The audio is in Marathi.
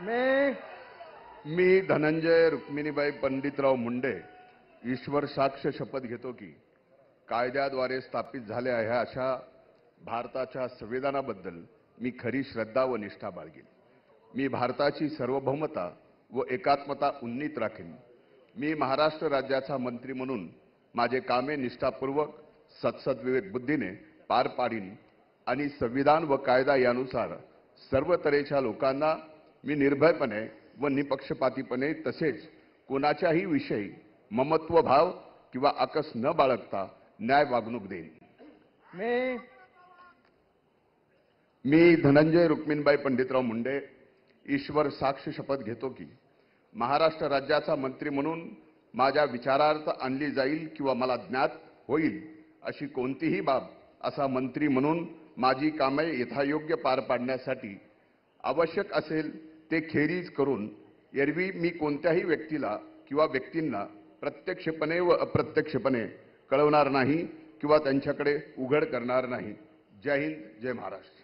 मैं मी धनंजय रुक्मिणीबाई पंडितराव मुंडे ईश्वर साक्ष शपथ घेतो की कायद्याद्वारे स्थापित झाल्या आहे अशा भारताच्या संविधानाबद्दल मी खरी श्रद्धा व निष्ठा बाळगेन. मी भारताची सार्वभौमता व एकात्मता उन्नीत राखेन. मी महाराष्ट्र राज्याचा मंत्री म्हणून माझे कामे निष्ठापूर्वक सत्सद्विवेक बुद्धीने पार पाडीन आणि संविधान व कायदा यानुसार सर्व तऱ्हेच्या लोकांना मी निर्भयपणे व निपक्षपातीपणे तसेच कोणाच्याही विषयी ममत्व भाव किंवा आकस न बाळगता न्याय वागणूक देईन. मी धनंजय रुक्मिणीबाई पंडितराव मुंडे ईश्वर साक्ष शपथ घेतो की महाराष्ट्र राज्याचा मंत्री म्हणून माझ्या विचारार्थ आणली जाईल किंवा मला ज्ञात होईल अशी कोणतीही बाब असा मंत्री म्हणून माझी कामे यथायोग्य पार पाडण्यासाठी आवश्यक असेल ते खेरीज करून एरवी मी कोणत्याही व्यक्तीला किंवा व्यक्तींना प्रत्यक्षपणे व अप्रत्यक्षपणे कळवणार नाही किंवा त्यांच्याकडे उघड करणार नाही. जय हिंद, जय महाराष्ट्र.